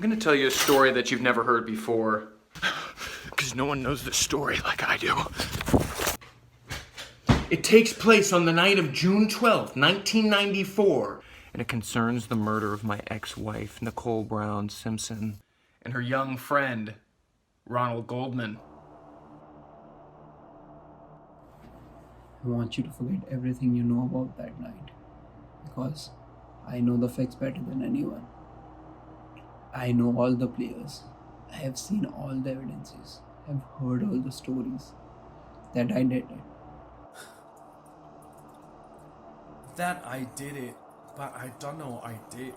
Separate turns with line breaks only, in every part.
I'm gonna tell you a story that you've never heard before. Because no one knows this story like I do. It takes place on the night of June 12th, 1994. And it concerns the murder of my ex-wife, Nicole Brown Simpson, and her young friend, Ronald Goldman.
I want you to forget everything you know about that night. Because I know the facts better than anyone. I know all the players. I have seen all the evidences. I've heard all the stories. That I did it.
That I did it, but I don't know I did.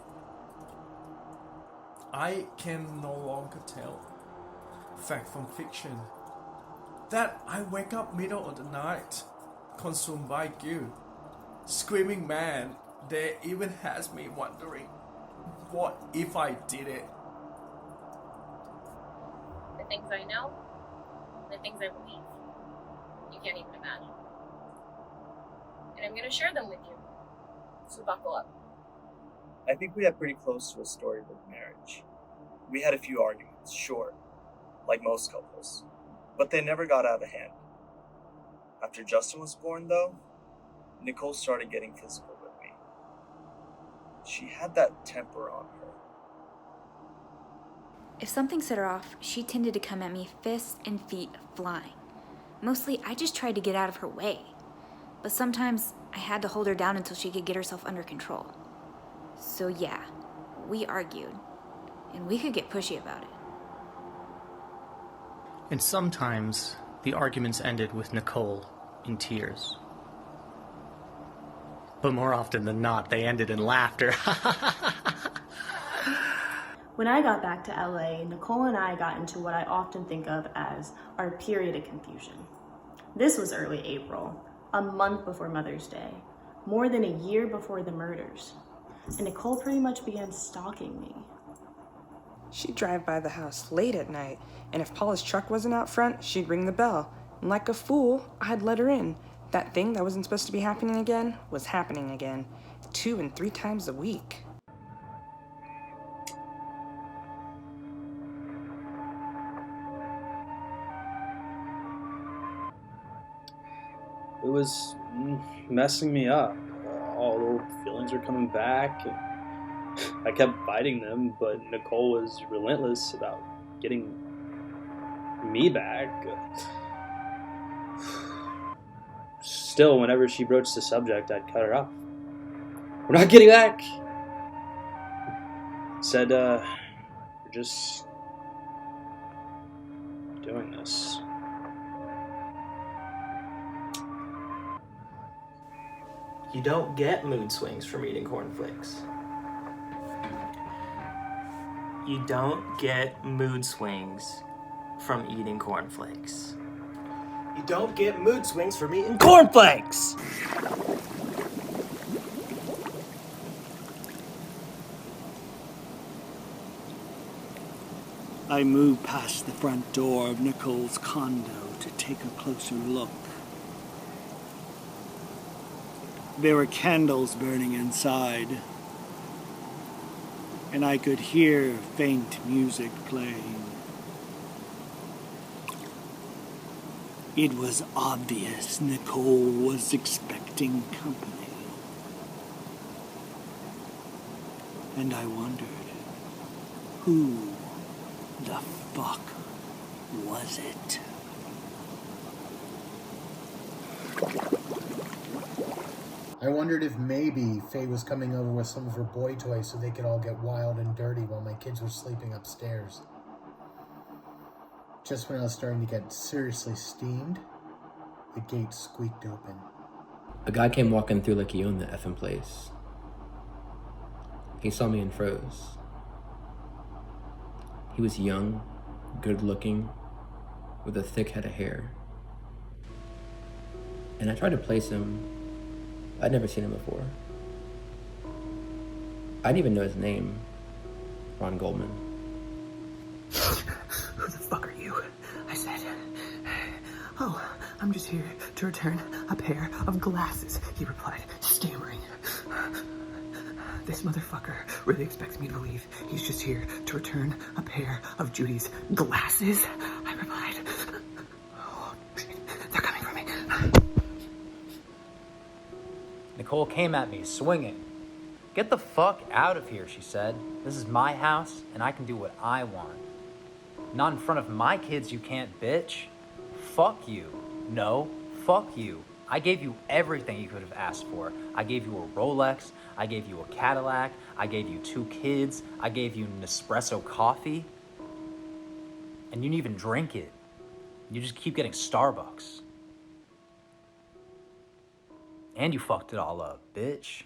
I can no longer tell fact from fiction. That I wake up middle of the night, consumed by guilt, screaming man. There even has me wondering, what if I did it?
The things I know, the things I believe, you can't even imagine. And I'm gonna share them with you. So buckle up.
I think we are pretty close to a storybook marriage. We had a few arguments, sure, like most couples, but they never got out of hand. After Justin was born, though, Nicole started getting physical with me. She had that temper on her.
If something set her off, she tended to come at me fists and feet flying. Mostly, I just tried to get out of her way. But sometimes, I had to hold her down until she could get herself under control. So yeah, we argued. And we could get pushy about it.
And sometimes, the arguments ended with Nicole in tears. But more often than not, they ended in laughter.
When I got back to LA, Nicole and I got into what I often think of as our period of confusion. This was early April, a month before Mother's Day, more than a year before the murders. And Nicole pretty much began stalking me.
She'd drive by the house late at night, and if Paula's truck wasn't out front, she'd ring the bell. And like a fool, I'd let her in. That thing that wasn't supposed to be happening again was happening again, 2 and 3 times a week.
It was messing me up. All the old feelings were coming back, and I kept fighting them, but Nicole was relentless about getting me back. Still, whenever she broached the subject, I'd cut her off. We're not getting back! Said, we're just doing this.
You don't get mood swings from eating cornflakes. You don't get mood swings from eating cornflakes. You don't get mood swings from eating cornflakes!
I moved past the front door of Nicole's condo to take a closer look. There were candles burning inside, and I could hear faint music playing. It was obvious Nicole was expecting company. And I wondered, who the fuck was it?
I wondered if maybe Faye was coming over with some of her boy toys so they could all get wild and dirty while my kids were sleeping upstairs. Just when I was starting to get seriously steamed, the gate squeaked open.
A guy came walking through like he owned the effing place. He saw me and froze. He was young, good looking, with a thick head of hair. And I tried to place him. I'd never seen him before. I didn't even know his name. Ron Goldman.
Who the fuck are you? I said. Oh, I'm just here to return a pair of glasses, he replied, stammering. This motherfucker really expects me to believe he's just here to return a pair of Judy's glasses? I replied, oh, shit, they're coming for me.
Nicole came at me, swinging. "Get the fuck out of here," she said. "This is my house, and I can do what I want. Not in front of my kids, you can't, bitch. Fuck you. No, fuck you. I gave you everything you could have asked for. I gave you a Rolex. I gave you a Cadillac. I gave you 2 kids. I gave you Nespresso coffee. And you didn't even drink it. You just keep getting Starbucks. And you fucked it all up, bitch."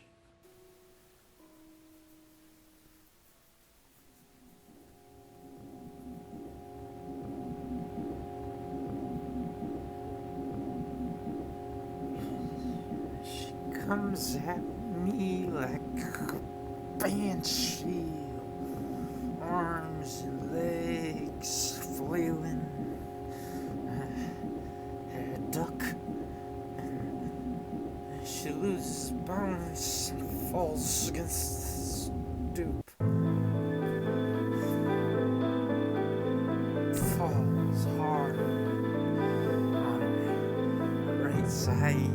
Comes at me like a banshee, arms and legs flailing, a duck, and she loses balance and falls against the stoop. Falls hard on her right side.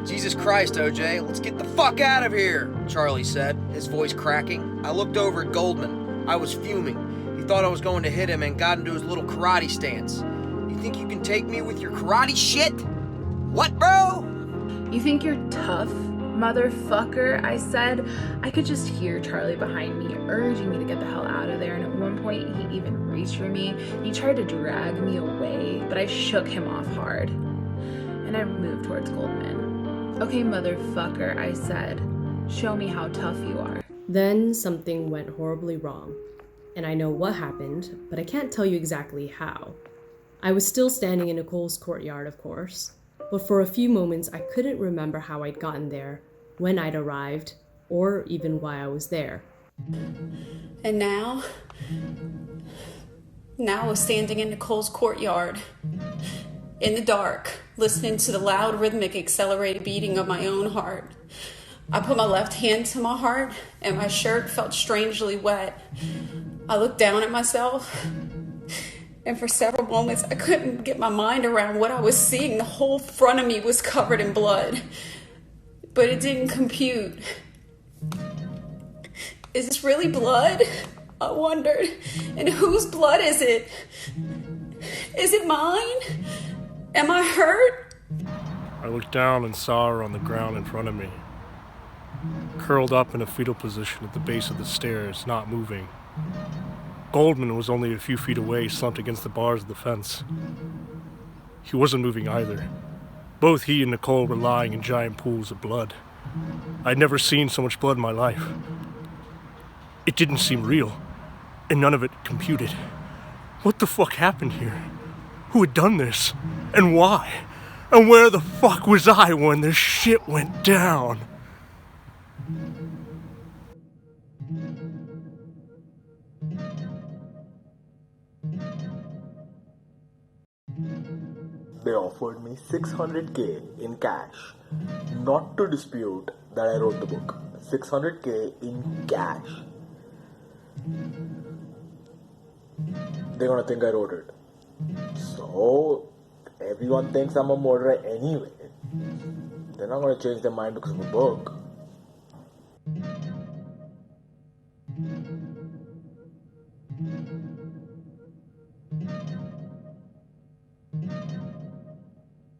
"Jesus Christ, OJ, let's get the fuck out of here," Charlie said, his voice cracking. I looked over at Goldman. I was fuming. He thought I was going to hit him and got into his little karate stance. "You think you can take me with your karate shit? What, bro?"
"You think you're tough, motherfucker?" I said. I could just hear Charlie behind me urging me to get the hell out of there, and at one point he even reached for me. He tried to drag me away, but I shook him off hard, and I moved towards Goldman. "Okay, motherfucker," I said. "Show me how tough you are."
Then something went horribly wrong, and I know what happened, but I can't tell you exactly how. I was still standing in Nicole's courtyard, of course, but for a few moments I couldn't remember how I'd gotten there, when I'd arrived, or even why I was there.
And now I was standing in Nicole's courtyard, in the dark, listening to the loud, rhythmic, accelerated beating of my own heart. I put my left hand to my heart, and my shirt felt strangely wet. I looked down at myself, and for several moments, I couldn't get my mind around what I was seeing. The whole front of me was covered in blood, but it didn't compute. Is this really blood? I wondered. And whose blood is it? Is it mine? Am I hurt?
I looked down and saw her on the ground in front of me, curled up in a fetal position at the base of the stairs, not moving. Goldman was only a few feet away, slumped against the bars of the fence. He wasn't moving either. Both he and Nicole were lying in giant pools of blood. I'd never seen so much blood in my life. It didn't seem real, and none of it computed. What the fuck happened here? Who had done this? And why? And where the fuck was I when this shit went down?
They offered me $600K in cash, not to dispute that I wrote the book. $600K in cash. They're gonna think I wrote it. So, everyone thinks I'm a murderer anyway. They're not gonna change their mind because of a book.